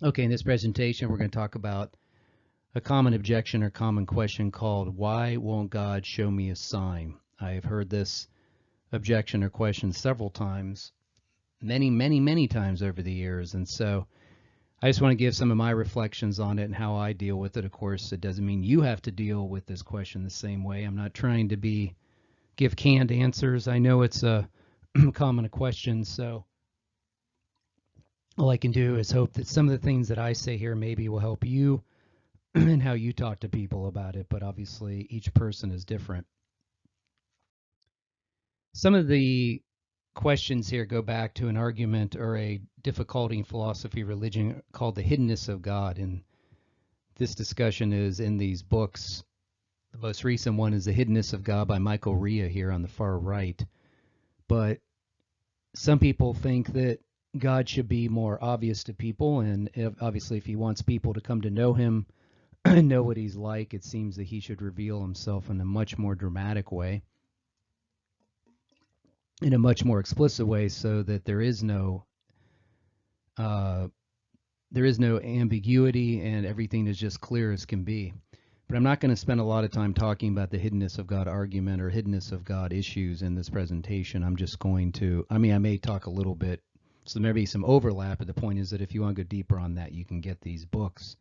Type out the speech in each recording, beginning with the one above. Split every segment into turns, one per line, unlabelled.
Okay, in this presentation, we're going to talk about a common objection or common question called, why won't God show me a sign? I have heard this objection or question several times, many times over the years. And so I just want to give some of my reflections on it and how I deal with it. Of course, it doesn't mean you have to deal with this question the same way. I'm not trying to give canned answers. I know it's a common question, so all I can do is hope that some of the things that I say here maybe will help you and how you talk to people about it, but obviously each person is different. Some of the questions here go back to an argument or a difficulty in philosophy religion called the hiddenness of God, and this discussion is in these books. The most recent one is The Hiddenness of God by Michael Rea here on the far right. But some people think that God should be more obvious to people, and obviously if he wants people to come to know him, know what he's like, it seems that he should reveal himself in a much more dramatic way, in a much more explicit way, so that there is no ambiguity and everything is just clear as can be. But I'm not going to spend a lot of time talking about the hiddenness of God argument or hiddenness of God issues in this presentation. I'm just going to, I may talk a little bit, so there may be some overlap, but the point is that if you want to go deeper on that, you can get these books.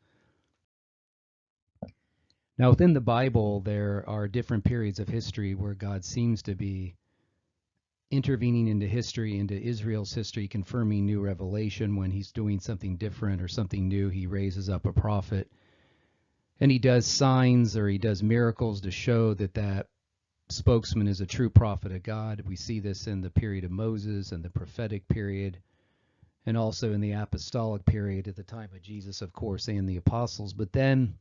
Now, within the Bible, there are different periods of history where God seems to be intervening into history, into Israel's history, confirming new revelation. When he's doing something different or something new, he raises up a prophet. And he does signs or he does miracles to show that that spokesman is a true prophet of God. We see this in the period of Moses and the prophetic period, and also in the apostolic period at the time of Jesus, of course, and the apostles. But then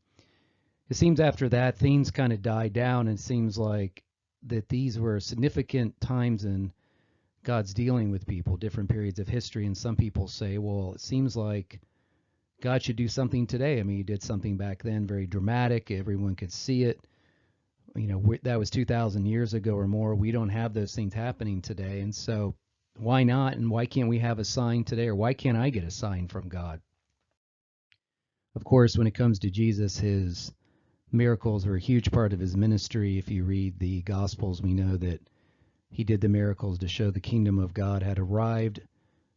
it seems after that things kind of died down, and it seems like that these were significant times in God's dealing with people, different periods of history. And some people say, well, it seems like God should do something today. He did something back then, very dramatic. Everyone could see it. That was 2,000 years ago or more. We don't have those things happening today. And so why not? And why can't we have a sign today? Or why can't I get a sign from God? Of course, when it comes to Jesus, his miracles are a huge part of his ministry. If you read the Gospels, we know that he did the miracles to show the kingdom of God had arrived,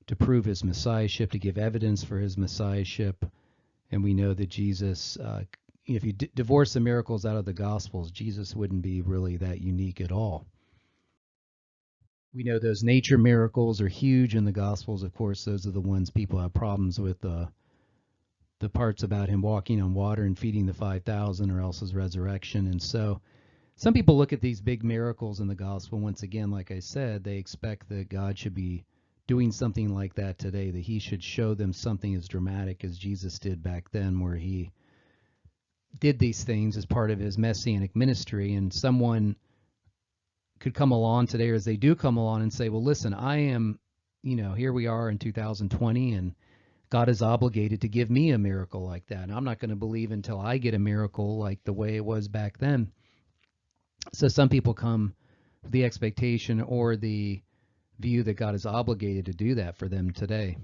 to prove his messiahship, to give evidence for his messiahship. And we know that Jesus, if you divorce the miracles out of the Gospels, Jesus wouldn't be really that unique at all. We know those nature miracles are huge in the Gospels. Of course, those are the ones people have problems with, the parts about him walking on water and feeding the 5,000, or else his resurrection. And so some people look at these big miracles in the gospel. Once again, like I said, they expect that God should be doing something like that today, that he should show them something as dramatic as Jesus did back then, where he did these things as part of his messianic ministry. And someone could come along today, or as they do come along, and say, well, listen, I am, here we are in 2020, and God is obligated to give me a miracle like that. And I'm not going to believe until I get a miracle like the way it was back then. So some people come with the expectation or the view that God is obligated to do that for them today.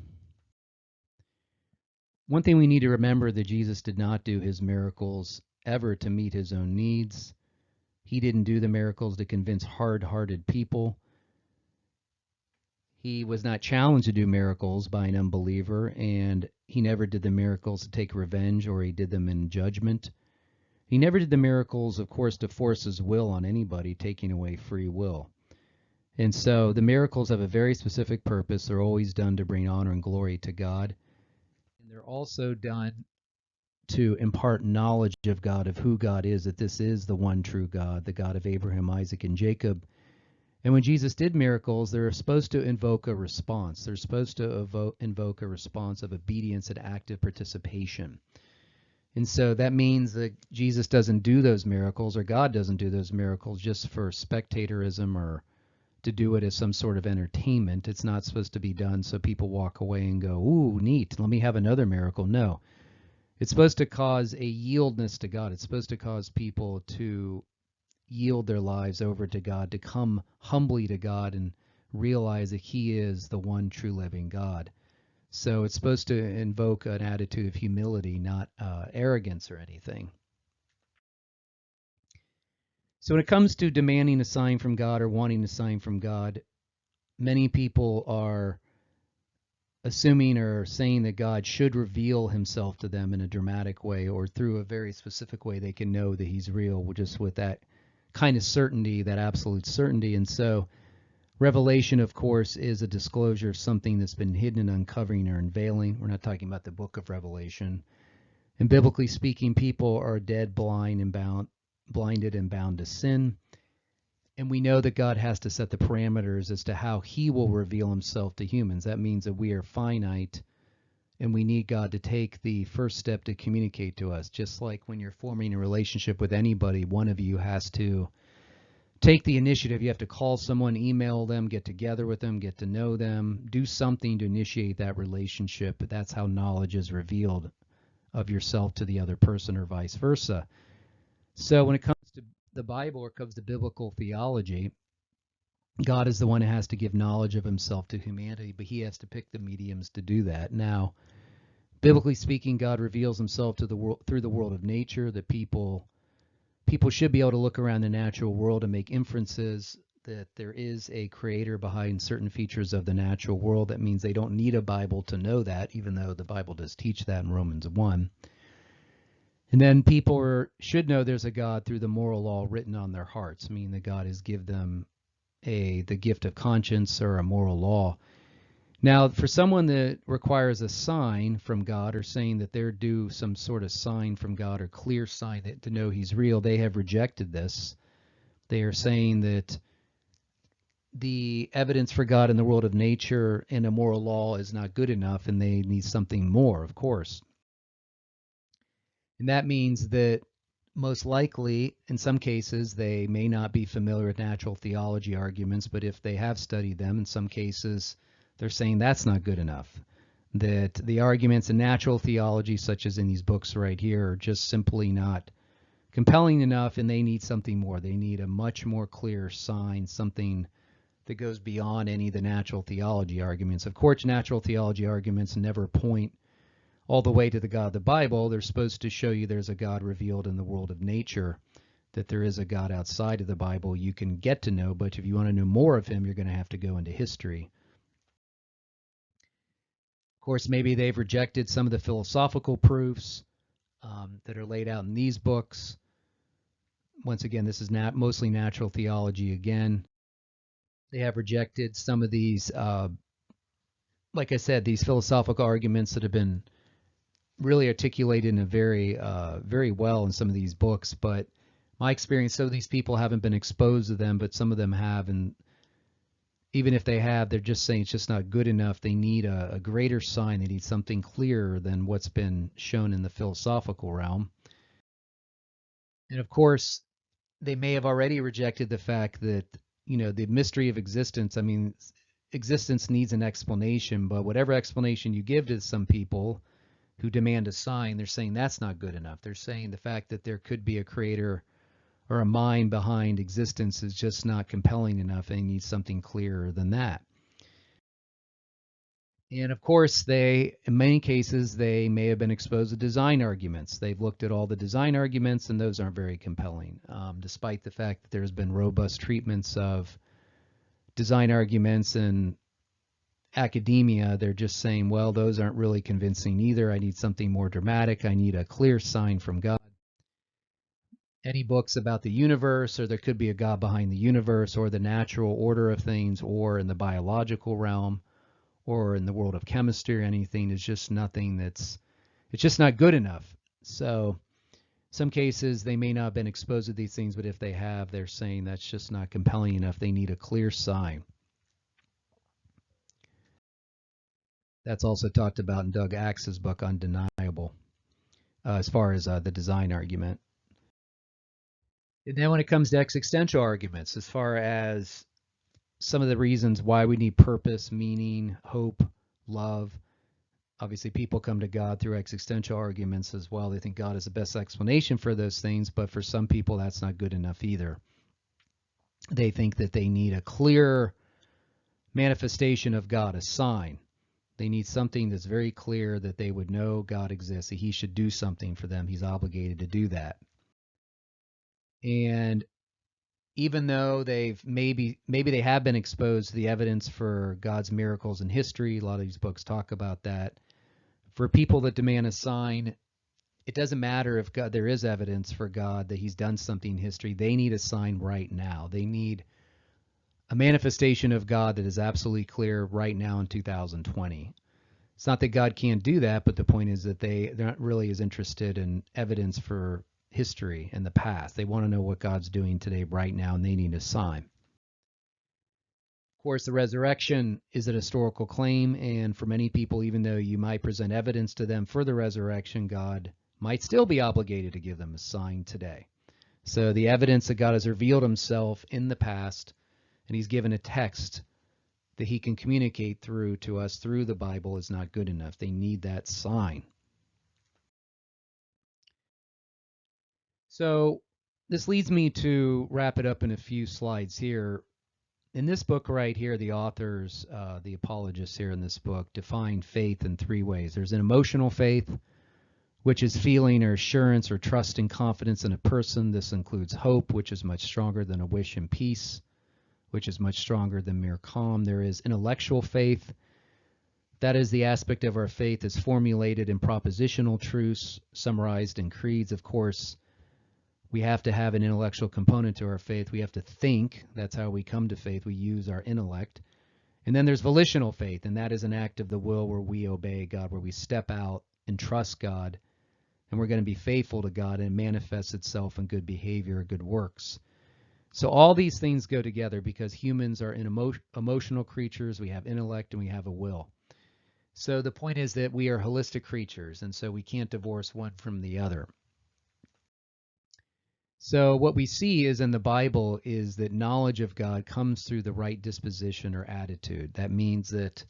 One thing we need to remember, that Jesus did not do his miracles ever to meet his own needs. He didn't do the miracles to convince hard-hearted people. He was not challenged to do miracles by an unbeliever, and he never did the miracles to take revenge, or he did them in judgment. He never did the miracles, of course, to force his will on anybody, taking away free will. And so the miracles have a very specific purpose. They're always done to bring honor and glory to God. And they're also done to impart knowledge of God, of who God is, that this is the one true God, the God of Abraham, Isaac, and Jacob. And when Jesus did miracles, they're supposed to invoke a response. They're supposed to invoke a response of obedience and active participation. And so that means that Jesus doesn't do those miracles, or God doesn't do those miracles just for spectatorism or to do it as some sort of entertainment. It's not supposed to be done so people walk away and go, ooh, neat, let me have another miracle. No. It's supposed to cause a yieldness to God. It's supposed to cause people to yield their lives over to God, to come humbly to God and realize that he is the one true living God. So it's supposed to invoke an attitude of humility, not arrogance or anything. So when it comes to demanding a sign from God or wanting a sign from God, many people are assuming or saying that God should reveal himself to them in a dramatic way or through a very specific way they can know that he's real, just with that kind of certainty, that absolute certainty. And so revelation, of course, is a disclosure of something that's been hidden and uncovering or unveiling. We're not talking about the book of Revelation. And biblically speaking, people are dead, blind, and blinded and bound to sin. And we know that God has to set the parameters as to how he will reveal himself to humans. That means that we are finite and we need God to take the first step to communicate to us. Just like when you're forming a relationship with anybody, one of you has to take the initiative. You have to call someone, email them, get together with them, get to know them, do something to initiate that relationship. That's how knowledge is revealed of yourself to the other person or vice versa. So when it comes to the Bible or comes to biblical theology, God is the one who has to give knowledge of himself to humanity, but he has to pick the mediums to do that. Now, biblically speaking, God reveals himself to the world through the world of nature, that people should be able to look around the natural world and make inferences that there is a creator behind certain features of the natural world. That means they don't need a Bible to know that, even though the Bible does teach that in Romans 1. And then people should know there's a God through the moral law written on their hearts, meaning that God has given them the gift of conscience or a moral law. Now, for someone that requires a sign from God or saying that they're due some sort of sign from God or clear sign to know he's real, they have rejected this. They are saying that the evidence for God in the world of nature and a moral law is not good enough, and they need something more, of course. And that means that most likely, in some cases, they may not be familiar with natural theology arguments, but if they have studied them, in some cases, they're saying that's not good enough. That the arguments in natural theology, such as in these books right here, are just simply not compelling enough, and they need something more. They need a much more clear sign, something that goes beyond any of the natural theology arguments. Of course, natural theology arguments never point all the way to the God of the Bible. They're supposed to show you there's a God revealed in the world of nature, that there is a God outside of the Bible you can get to know, but if you want to know more of him, you're going to have to go into history. Of course, maybe they've rejected some of the philosophical proofs that are laid out in these books. Once again, this is mostly natural theology again. They have rejected some of these, like I said, these philosophical arguments that have been really articulated in a very well in some of these books, but my experience, so these people haven't been exposed to them, but some of them have, and even if they have, they're just saying it's just not good enough. They need a greater sign. They need something clearer than what's been shown in the philosophical realm. And of course, they may have already rejected the fact that, the mystery of existence, I mean, existence needs an explanation, but whatever explanation you give to some people who demand a sign, they're saying that's not good enough. They're saying the fact that there could be a creator or a mind behind existence is just not compelling enough, and need something clearer than that. And of course, in many cases, they may have been exposed to design arguments. They've looked at all the design arguments, and those aren't very compelling, despite the fact that there's been robust treatments of design arguments in academia. They're just saying, well, those aren't really convincing either. I need something more dramatic. I need a clear sign from God. Any books about the universe, or there could be a God behind the universe, or the natural order of things, or in the biological realm, or in the world of chemistry or anything, is just nothing it's just not good enough. So some cases they may not have been exposed to these things, but if they have, they're saying that's just not compelling enough. They need a clear sign. That's also talked about in Doug Axe's book, Undeniable, as far as the design argument. And then when it comes to existential arguments, as far as some of the reasons why we need purpose, meaning, hope, love, obviously people come to God through existential arguments as well. They think God is the best explanation for those things, but for some people that's not good enough either. They think that they need a clear manifestation of God, a sign. They need something that's very clear that they would know God exists, that he should do something for them. He's obligated to do that. And even though they've maybe they have been exposed to the evidence for God's miracles in history, a lot of these books talk about that. For people that demand a sign, it doesn't matter if there is evidence for God that he's done something in history. They need a sign right now. They need a manifestation of God that is absolutely clear right now in 2020. It's not that God can't do that, but the point is that they're not really as interested in evidence for history in the past. They want to know what God's doing today right now, and they need a sign. Of course, the resurrection is an historical claim, and for many people, even though you might present evidence to them for the resurrection, God might still be obligated to give them a sign today. So the evidence that God has revealed himself in the past, and he's given a text that he can communicate through to us through the Bible, is not good enough. They need that sign. So this leads me to wrap it up in a few slides here. In this book right here, the authors, the apologists here in this book, define faith in three ways. There's an emotional faith, which is feeling or assurance or trust and confidence in a person. This includes hope, which is much stronger than a wish, and peace, which is much stronger than mere calm. There is intellectual faith. That is the aspect of our faith is formulated in propositional truths, summarized in creeds. Of course, we have to have an intellectual component to our faith. We have to think. That's how we come to faith. We use our intellect. And then there's volitional faith, and that is an act of the will where we obey God, where we step out and trust God, and we're going to be faithful to God, and it manifests itself in good behavior, good works. So all these things go together because humans are emotional creatures. We have intellect and we have a will. So the point is that we are holistic creatures, and so we can't divorce one from the other. So what we see is in the Bible is that knowledge of God comes through the right disposition or attitude. That means that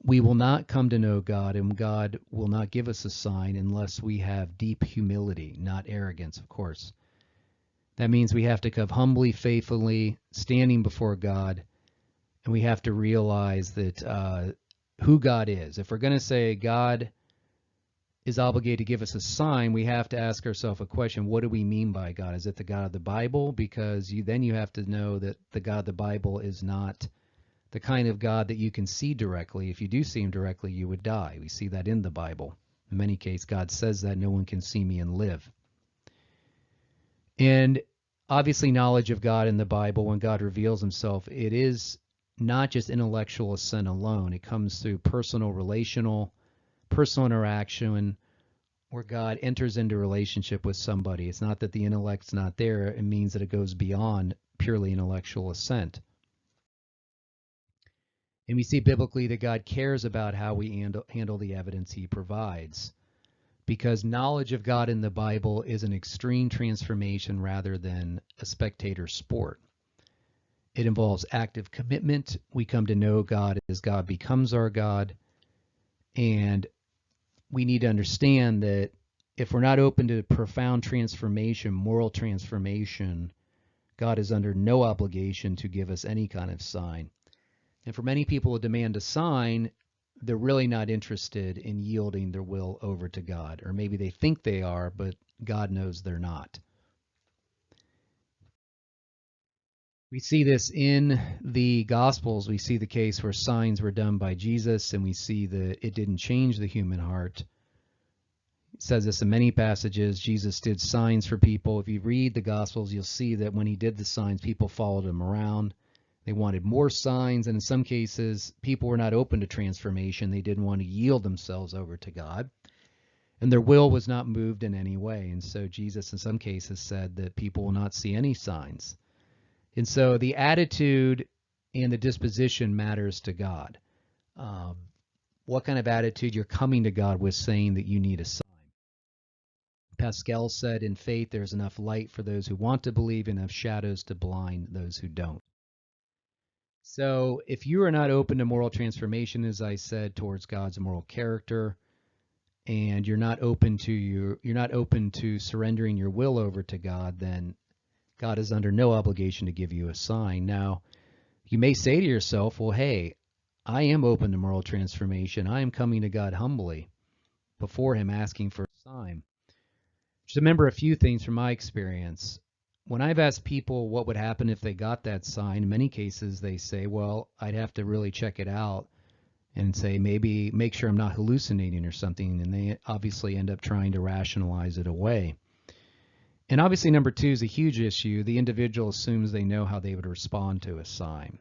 we will not come to know God, and God will not give us a sign unless we have deep humility, not arrogance, of course. That means we have to come humbly, faithfully, standing before God, and we have to realize that who God is. If we're going to say God is obligated to give us a sign, we have to ask ourselves a question: what do we mean by God? Is it the God of the Bible? Because then you have to know that the God of the Bible is not the kind of God that you can see directly. If you do see him directly, you would die. We see that in the Bible. In many cases, God says that no one can see me and live. And obviously, knowledge of God in the Bible, when God reveals himself, it is not just intellectual assent alone. It comes through personal interaction where God enters into relationship with somebody. It's not that the intellect's not there. It means that it goes beyond purely intellectual assent. And we see biblically that God cares about how we handle the evidence he provides, because knowledge of God in the Bible is an extreme transformation rather than a spectator sport. It involves active commitment. We come to know God as God becomes our God. And we need to understand that if we're not open to profound transformation, moral transformation, God is under no obligation to give us any kind of sign. And for many people who demand a sign, they're really not interested in yielding their will over to God. Or maybe they think they are, but God knows they're not. We see this in the Gospels. We see the case where signs were done by Jesus, and we see that it didn't change the human heart. It says this in many passages. Jesus did signs for people. If you read the Gospels, you'll see that when he did the signs, people followed him around. They wanted more signs, and in some cases, people were not open to transformation. They didn't want to yield themselves over to God, and their will was not moved in any way. And so Jesus, in some cases, said that people will not see any signs. And so the attitude and the disposition matters to God. What kind of attitude you're coming to God with, saying that you need a sign. Pascal said, in faith, there's enough light for those who want to believe, enough shadows to blind those who don't. So if you are not open to moral transformation, as I said, towards God's moral character, and you're not open to surrendering your will over to God, then God is under no obligation to give you a sign. Now, you may say to yourself, well, hey, I am open to moral transformation. I am coming to God humbly before him asking for a sign. Just remember a few things from my experience. When I've asked people what would happen if they got that sign, in many cases they say, well, I'd have to really check it out and say, maybe make sure I'm not hallucinating or something. And they obviously end up trying to rationalize it away. And obviously, number two is a huge issue. The individual assumes they know how they would respond to a sign.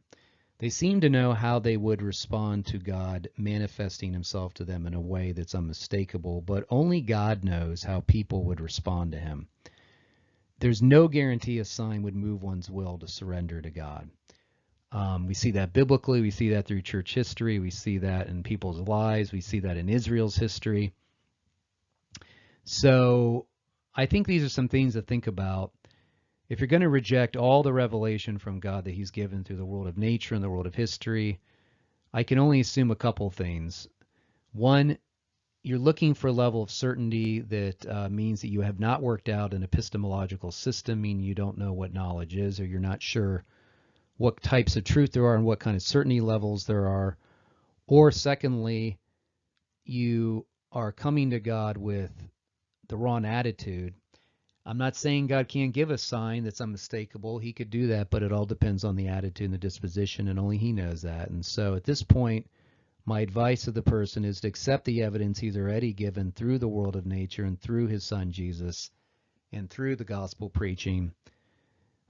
They seem to know how they would respond to God manifesting himself to them in a way that's unmistakable, but only God knows how people would respond to him. There's no guarantee a sign would move one's will to surrender to God. We see that biblically. We see that through church history. We see that in people's lives. We see that in Israel's history. So I think these are some things to think about. If you're going to reject all the revelation from God that he's given through the world of nature and the world of history, I can only assume a couple things. One, you're looking for a level of certainty that means that you have not worked out an epistemological system, meaning you don't know what knowledge is, or you're not sure what types of truth there are and what kind of certainty levels there are. Or secondly, you are coming to God with the wrong attitude. I'm not saying God can't give a sign that's unmistakable. He could do that, but it all depends on the attitude and the disposition, and only he knows that. And so at this point, my advice to the person is to accept the evidence he's already given through the world of nature and through his son Jesus and through the gospel preaching,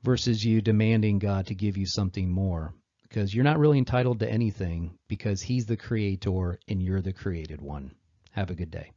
versus you demanding God to give you something more, because you're not really entitled to anything because he's the creator and you're the created one. Have a good day.